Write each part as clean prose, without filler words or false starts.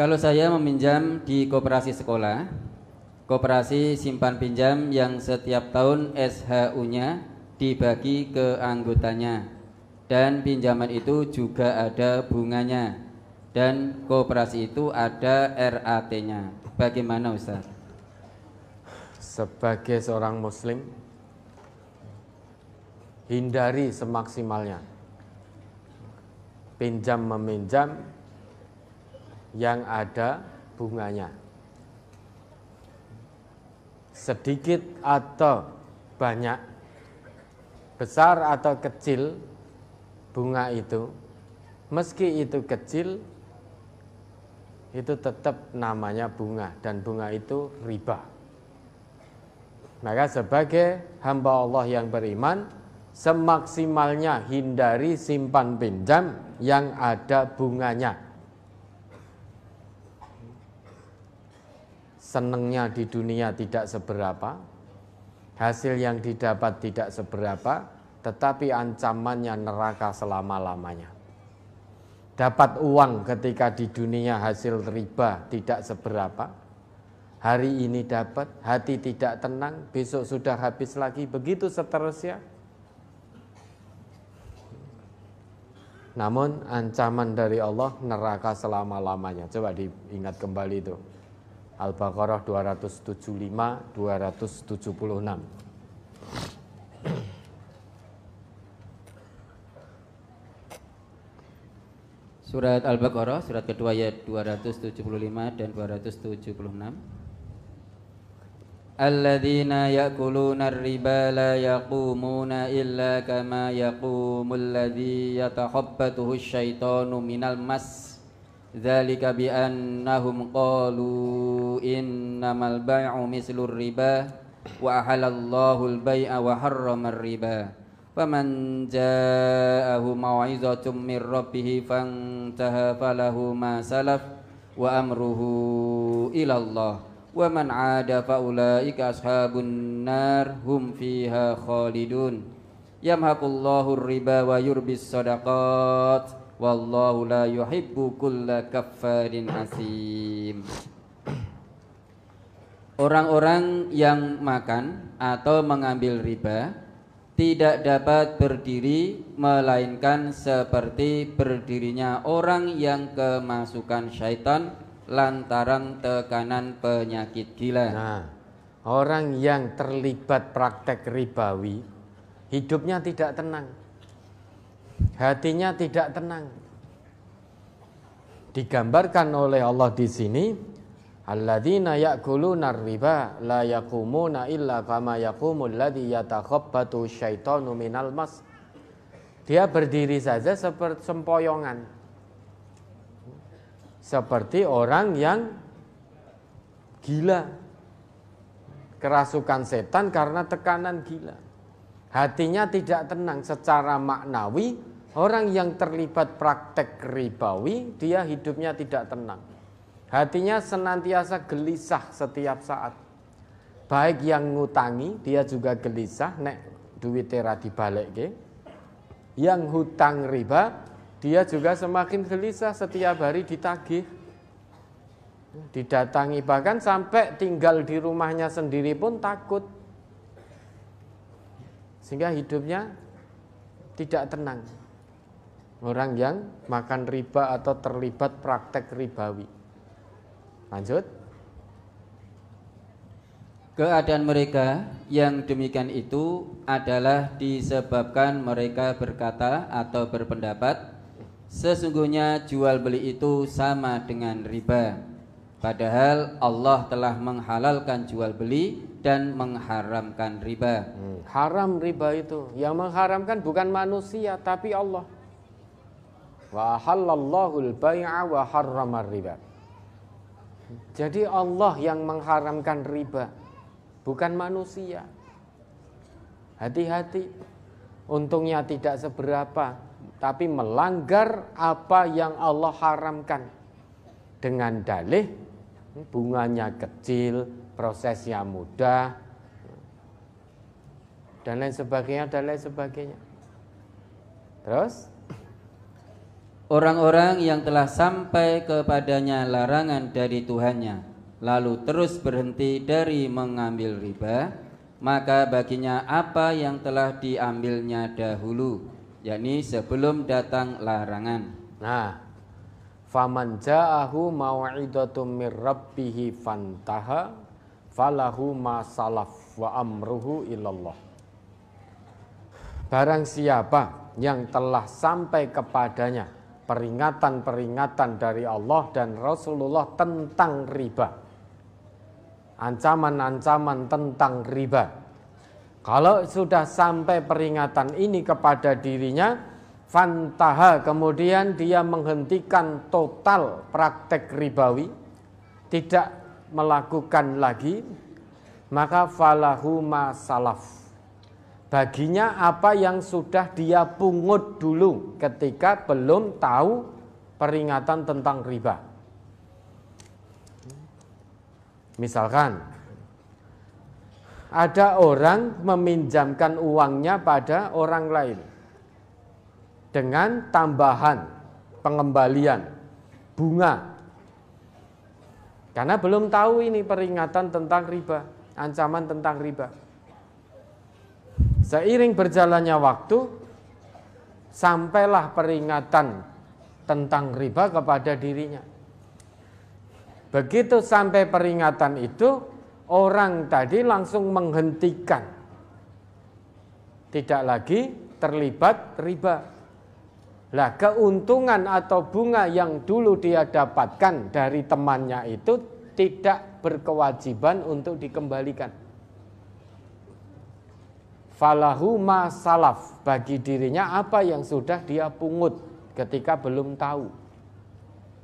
Kalau saya meminjam di koperasi sekolah, koperasi simpan pinjam yang setiap tahun SHU-nya dibagi ke anggotanya, dan pinjaman itu juga ada bunganya, dan koperasi itu ada RAT-nya. Bagaimana Ustaz? Sebagai seorang muslim, hindari semaksimalnya pinjam meminjam yang ada bunganya. Sedikit atau banyak, besar atau kecil bunga itu, meski itu kecil, itu tetap namanya bunga, dan bunga itu riba. Maka sebagai hamba Allah yang beriman, semaksimalnya hindari simpan pinjam yang ada bunganya. Senengnya di dunia tidak seberapa, hasil yang didapat tidak seberapa, tetapi ancamannya neraka selama-lamanya. Dapat uang ketika di dunia hasil riba tidak seberapa, hari ini dapat, hati tidak tenang, besok sudah habis lagi, begitu seterusnya. Namun ancaman dari Allah neraka selama-lamanya. Coba diingat kembali itu. Al-Baqarah 275, 276. Surat Al-Baqarah, surat kedua ayat 275 dan 276. Alladzina ya'kuluna ar-riba la yaqumuna illa kama yaqumul ladzi yatakhabbathu asyaitanu minal mas. Dzalika bi annahum qalu innamal bai'u mislur riba wa ahallallahu al-bai'a wa harrama ar-riba. Faman ja'ahu mau'izatun mir rabbih fantaha falahu ma salaf wa amruhu ila Allah. Wa man 'ada fa ulaika ashabun nar hum fiha khalidun. Yamhaqullahu ar-riba wa yurbis shadaqat. Wallahu la yuhibbu kulla kaffarin asim. Orang-orang yang makan atau mengambil riba tidak dapat berdiri melainkan seperti berdirinya orang yang kemasukan syaitan lantaran tekanan penyakit gila. Nah, orang yang terlibat praktek ribawi, hidupnya tidak tenang, hatinya tidak tenang. Digambarkan oleh Allah di sini, alladzina ya'kuluna riba la yaqumuna illa kama yaqumul ladzi yatakhabbathu syaitanu minal mas. Dia berdiri saja seperti sempoyongan, seperti orang yang gila, kerasukan setan karena tekanan gila. Hatinya tidak tenang. Secara maknawi, orang yang terlibat praktek ribawi, dia hidupnya tidak tenang. Hatinya senantiasa gelisah setiap saat. Baik yang ngutangi, dia juga gelisah, nek duwite ra dibalekke. Yang hutang riba, dia juga semakin gelisah, setiap hari ditagih, didatangi, bahkan sampai tinggal di rumahnya sendiri pun takut. Sehingga hidupnya tidak tenang. Orang yang makan riba atau terlibat praktek ribawi. Lanjut. Keadaan mereka yang demikian itu adalah disebabkan mereka berkata atau berpendapat, sesungguhnya jual beli itu sama dengan riba. Padahal Allah telah menghalalkan jual beli dan mengharamkan riba. Haram riba itu. Yang mengharamkan bukan manusia, tapi Allah. Wa halallahu al-bai'a wa harrama riba. Jadi Allah yang mengharamkan riba, bukan manusia. Hati-hati. Untungnya tidak seberapa, tapi melanggar apa yang Allah haramkan. Dengan dalih bunganya kecil, prosesnya mudah, dan lain sebagainya, dan lain sebagainya. Terus Orang-orang yang telah sampai kepadanya larangan dari Tuhannya, lalu terus berhenti dari mengambil riba, maka baginya apa yang telah diambilnya dahulu, yakni sebelum datang larangan. Nah, faman ja'ahu mau'idatum mir rabbih fantaha falahu ma salaf wa amruhu ilallah. Barang siapa yang telah sampai kepadanya peringatan-peringatan dari Allah dan Rasulullah tentang riba, ancaman-ancaman tentang riba, kalau sudah sampai peringatan ini kepada dirinya, fantaha, kemudian dia menghentikan total praktek ribawi, tidak melakukan lagi, maka falahu ma salaf, baginya apa yang sudah dia pungut dulu ketika belum tahu peringatan tentang riba. Misalkan ada orang meminjamkan uangnya pada orang lain dengan tambahan pengembalian bunga, karena belum tahu ini peringatan tentang riba, ancaman tentang riba. Seiring berjalannya waktu, sampailah peringatan tentang riba kepada dirinya. Begitu sampai peringatan itu, orang tadi langsung menghentikan, tidak lagi terlibat riba. Lah, keuntungan atau bunga yang dulu dia dapatkan dari temannya itu tidak berkewajiban untuk dikembalikan. Falahu ma salaf, bagi dirinya apa yang sudah dia pungut ketika belum tahu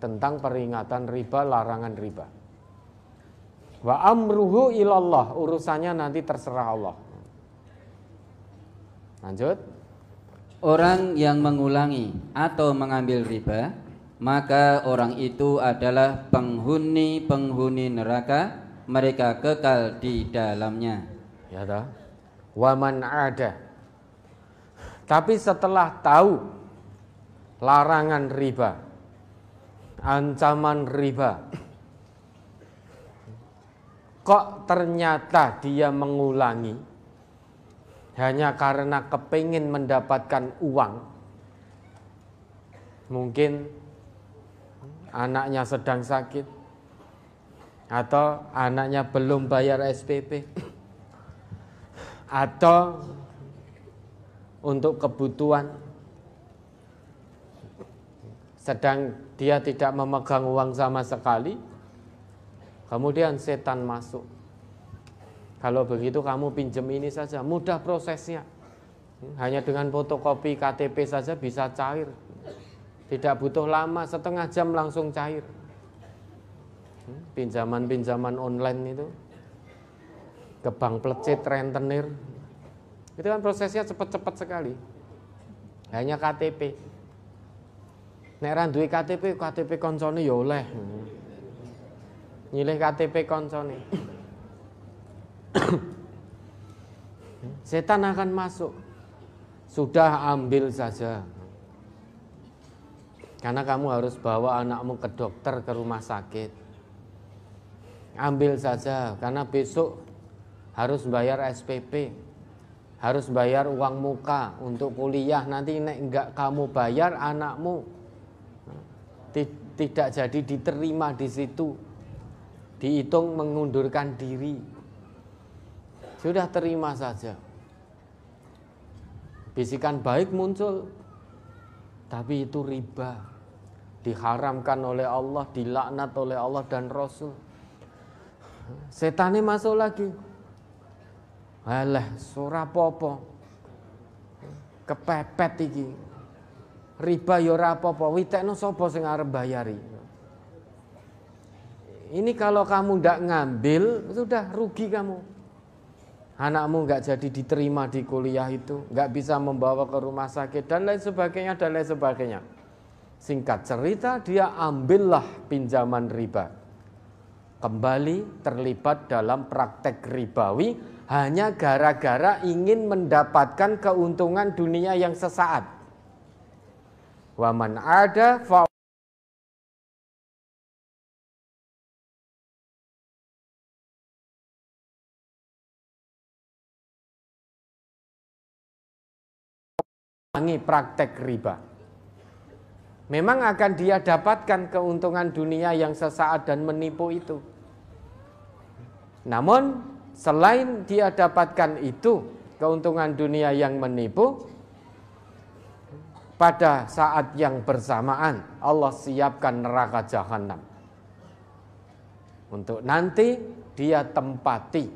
tentang peringatan riba, larangan riba. Wa amruhu ilallah, urusannya nanti terserah Allah. Lanjut. Orang yang mengulangi atau mengambil riba, maka orang itu adalah penghuni-penghuni neraka, mereka kekal di dalamnya. Ya dah. Waman ada. Tapi setelah tahu larangan riba, ancaman riba, kok ternyata dia mengulangi hanya karena kepingin mendapatkan uang. Mungkin anaknya sedang sakit, atau anaknya belum bayar SPP, atau untuk kebutuhan, sedang dia tidak memegang uang sama sekali, kemudian setan masuk. Kalau begitu kamu pinjam ini saja, mudah prosesnya. Hanya dengan fotokopi KTP saja bisa cair. Tidak butuh lama, setengah jam langsung cair. Pinjaman-pinjaman online itu, ke bank plecet, rentenir, itu kan prosesnya cepat-cepat sekali. Hanya KTP. Nek ra duwe KTP koncone ya oleh. Nyilih KTP koncone. Setan akan masuk. Sudah, ambil saja. Karena kamu harus bawa anakmu ke dokter, ke rumah sakit. Ambil saja, karena besok harus bayar SPP, harus bayar uang muka untuk kuliah. Nanti nek enggak kamu bayar, anakmu tidak jadi diterima di situ, dihitung mengundurkan diri. Sudah, terima saja. Bisikan baik muncul, tapi itu riba, diharamkan oleh Allah, dilaknat oleh Allah dan Rasul. Setannya masuk lagi. Alah, ora apa-apa. Kepepet iki. Riba ya ora apa-apa, witekno sapa sing arep bayari. Ini kalau kamu ndak ngambil, sudah rugi kamu. Anakmu nggak jadi diterima di kuliah itu, nggak bisa membawa ke rumah sakit dan lain sebagainya dan lain sebagainya. Singkat cerita, dia ambillah pinjaman riba. Kembali terlibat dalam praktek ribawi hanya gara-gara ingin mendapatkan keuntungan dunia yang sesaat. Wa man ada fa praktek riba. Memang akan dia dapatkan keuntungan dunia yang sesaat dan menipu itu. Namun selain dia dapatkan itu, keuntungan dunia yang menipu, pada saat yang bersamaan Allah siapkan neraka jahanam untuk nanti dia tempati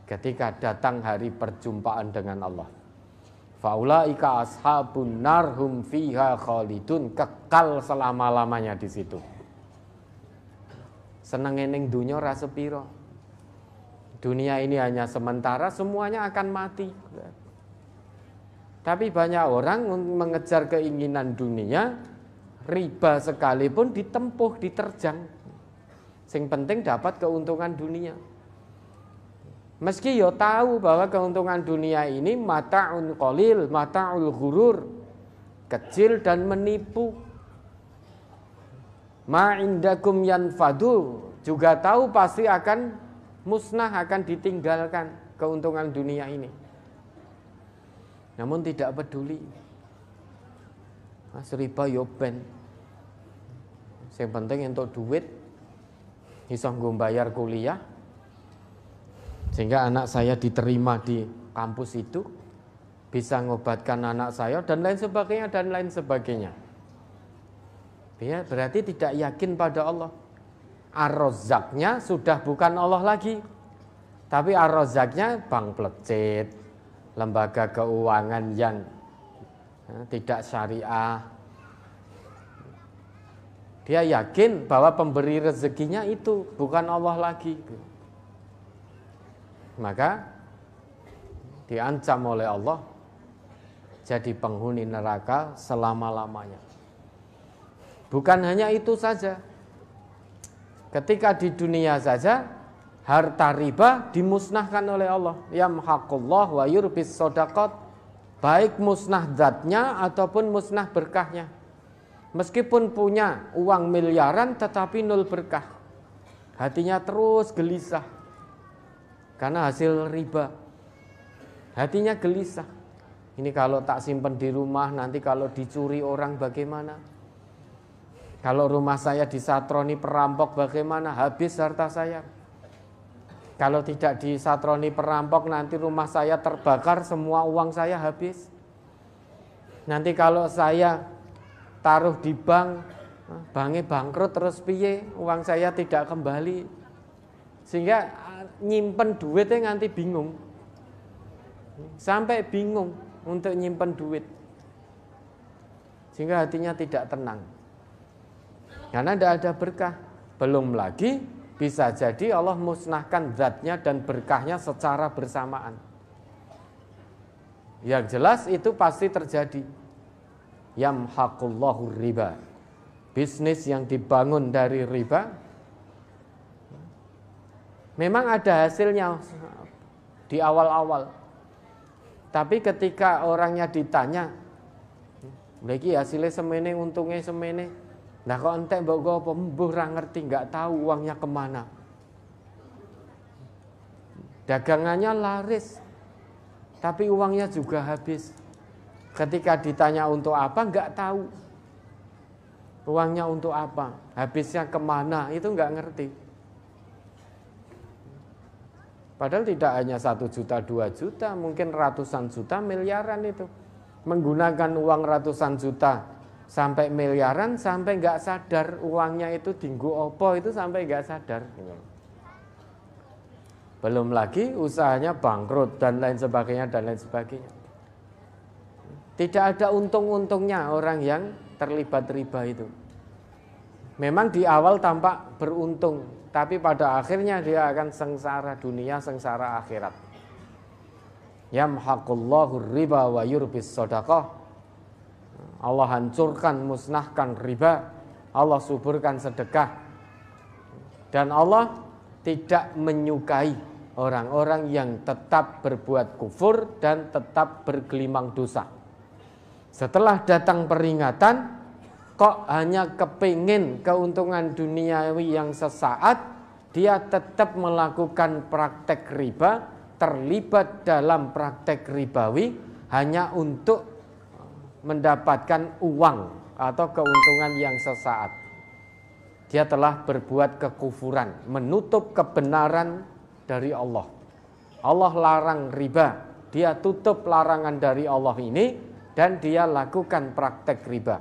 ketika datang hari perjumpaan dengan Allah. Faulaika ashabun nar hum fiha khalidun, kekal selama-lamanya di situ. Seneng ning dunya ora sepiro. Dunia ini hanya sementara, semuanya akan mati. Tapi banyak orang mengejar keinginan dunia, riba sekalipun ditempuh, diterjang. Sing penting dapat keuntungan dunia. Meski yo tahu bahwa keuntungan dunia ini mata'un qalil, mata'ul ghurur, kecil dan menipu. Ma indakum yanfadu, juga tahu pasti akan musnah, akan ditinggalkan keuntungan dunia ini. Namun tidak peduli. Mas riba yo ben. Yang penting untuk duit, iso nggo bayar kuliah. Sehingga anak saya diterima di kampus itu, bisa ngobatkan anak saya dan lain sebagainya dan lain sebagainya. Ya, berarti tidak yakin pada Allah. Ar-Razzaqnya sudah bukan Allah lagi, tapi Ar-Razzaqnya bank plecit, lembaga keuangan yang tidak syariah. Dia yakin bahwa pemberi rezekinya itu bukan Allah lagi. Maka diancam oleh Allah jadi penghuni neraka selama-lamanya. Bukan hanya itu saja. Ketika di dunia saja harta riba dimusnahkan oleh Allah. Yamhaqullah wa yurbis shadaqat, baik musnah zatnya ataupun musnah berkahnya. Meskipun punya uang miliaran tetapi nol berkah. Hatinya terus gelisah karena hasil riba. Hatinya gelisah. Ini kalau tak simpan di rumah, nanti kalau dicuri orang bagaimana? Kalau rumah saya disatroni perampok bagaimana? Habis harta saya. Kalau tidak disatroni perampok, nanti rumah saya terbakar, semua uang saya habis. Nanti kalau saya taruh di bank, banknya bangkrut terus piye? Uang saya tidak kembali. Sehingga nyimpen duitnya nganti bingung. Sampai bingung untuk nyimpen duit. Sehingga hatinya tidak tenang. Karena tidak ada berkah. Belum lagi bisa jadi Allah musnahkan zatnya dan berkahnya secara bersamaan. Yang jelas itu pasti terjadi. Yamhaqullahu riba. Bisnis yang dibangun dari riba memang ada hasilnya di awal-awal. Tapi ketika orangnya ditanya, "Lagi hasilnya semene, untungnya semene." Nah kok entek mbok go apa mbuh ra ngerti, enggak tahu uangnya kemana. Dagangannya laris, tapi uangnya juga habis. Ketika ditanya untuk apa, enggak tahu. Uangnya untuk apa, habisnya kemana, itu enggak ngerti. Padahal tidak hanya 1 juta, 2 juta, mungkin ratusan juta, miliaran itu. Menggunakan uang ratusan juta sampai miliaran, sampai nggak sadar uangnya itu dinggo opo, itu sampai nggak sadar. Belum lagi usahanya bangkrut dan lain sebagainya dan lain sebagainya. Tidak ada untung-untungnya orang yang terlibat riba itu. Memang di awal tampak beruntung, tapi pada akhirnya dia akan sengsara dunia, sengsara akhirat. Yamhaqullahu riba wa yurbis shadaqah. Allah hancurkan, musnahkan riba, Allah suburkan sedekah. Dan Allah tidak menyukai orang-orang yang tetap berbuat kufur dan tetap bergelimang dosa. Setelah datang peringatan, kok hanya kepingin keuntungan duniawi yang sesaat, dia tetap melakukan praktek riba, terlibat dalam praktek ribawi hanya untuk mendapatkan uang atau keuntungan yang sesaat. Dia telah berbuat kekufuran, menutup kebenaran dari Allah. Allah larang riba, dia tutup larangan dari Allah ini dan dia lakukan praktek riba.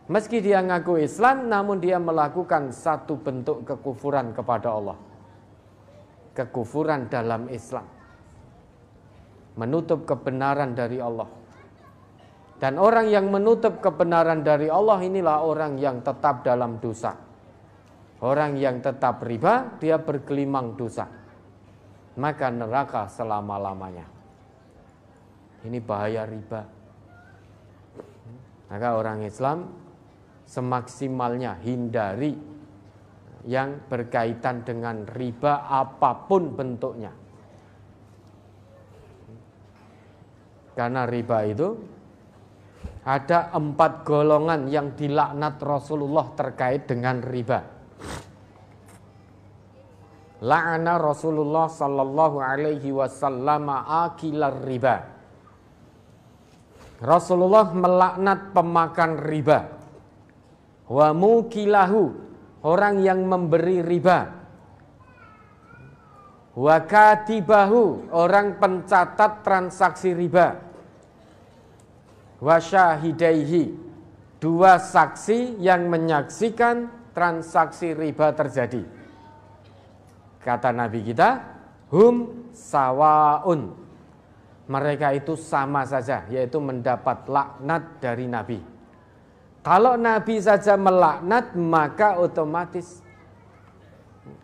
Meski dia ngaku Islam, namun dia melakukan satu bentuk kekufuran kepada Allah. Kekufuran dalam Islam. Menutup kebenaran dari Allah. Dan orang yang menutup kebenaran dari Allah inilah orang yang tetap dalam dosa. Orang yang tetap riba, dia bergelimang dosa. Maka neraka selama-lamanya. Ini bahaya riba. Maka orang Islam semaksimalnya hindari yang berkaitan dengan riba apapun bentuknya. Karena riba itu ada 4 golongan yang dilaknat Rasulullah terkait dengan riba. La'ana Rasulullah sallallahu alaihi wasallam akilar riba. Rasulullah melaknat pemakan riba. Wa mukilahu, orang yang memberi riba. Wa katibahu, orang pencatat transaksi riba. Wa syahidaihi, 2 saksi yang menyaksikan transaksi riba terjadi. Kata Nabi kita, hum sawaun. Mereka itu sama saja, yaitu mendapat laknat dari Nabi. Kalau Nabi saja melaknat, maka otomatis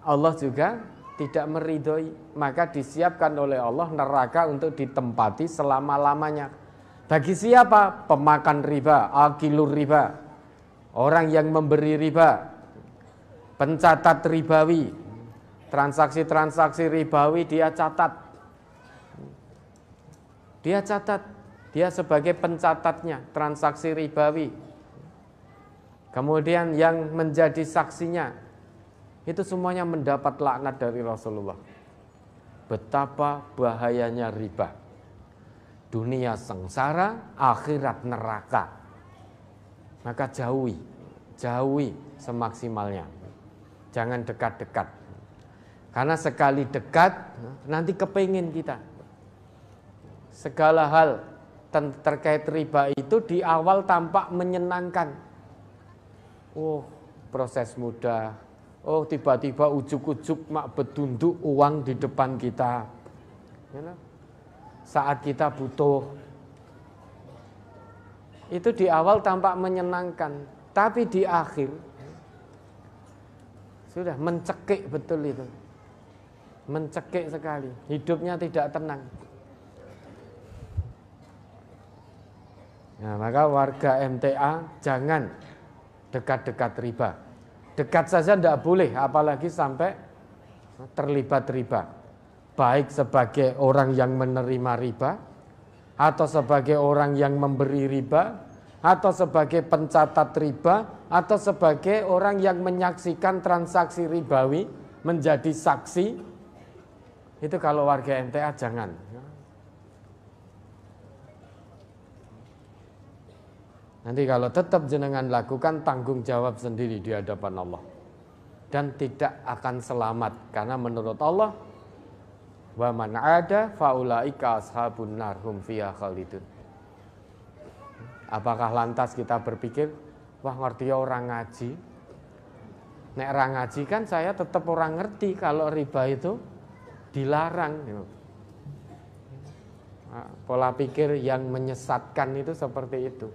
Allah juga tidak meridhoi. Maka disiapkan oleh Allah neraka untuk ditempati selama-lamanya. Bagi siapa? Pemakan riba, akilur riba, orang yang memberi riba, pencatat ribawi, transaksi-transaksi ribawi dia catat. Dia catat, dia sebagai pencatatnya transaksi ribawi. Kemudian yang menjadi saksinya, itu semuanya mendapat laknat dari Rasulullah. Betapa bahayanya riba. Dunia sengsara, akhirat neraka. Maka jauhi semaksimalnya. Jangan dekat-dekat. Karena sekali dekat, nanti kepingin kita. Segala hal terkait riba itu di awal tampak menyenangkan. Oh, proses mudah. Oh, tiba-tiba ujuk-ujuk mak bedunduk uang di depan kita. Saat kita butuh. Itu di awal tampak menyenangkan. Tapi di akhir, sudah mencekik betul itu. Mencekik sekali. Hidupnya tidak tenang. Nah, maka warga MTA jangan dekat-dekat riba. Dekat saja tidak boleh, apalagi sampai terlibat riba. Baik sebagai orang yang menerima riba, atau sebagai orang yang memberi riba, atau sebagai pencatat riba, atau sebagai orang yang menyaksikan transaksi ribawi menjadi saksi. Itu kalau warga MTA jangan. Nanti kalau tetap jenengan lakukan, tanggung jawab sendiri di hadapan Allah. Dan tidak akan selamat. Karena menurut Allah, wa man ada faulaika ashabun nar hum fiha khalidun. Apakah lantas kita berpikir, wah ngerti ya orang ngaji. Nek orang ngaji kan saya tetap orang ngerti kalau riba itu dilarang. Pola pikir yang menyesatkan itu seperti itu.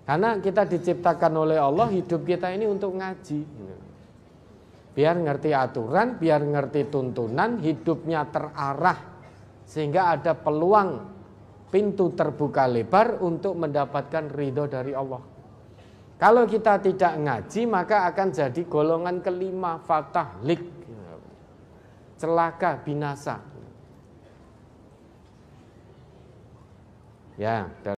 Karena kita diciptakan oleh Allah, hidup kita ini untuk ngaji. Biar ngerti aturan, biar ngerti tuntunan, hidupnya terarah. Sehingga ada peluang pintu terbuka lebar untuk mendapatkan ridho dari Allah. Kalau kita tidak ngaji, maka akan jadi golongan kelima, fatahlik, celaka, binasa. Ya.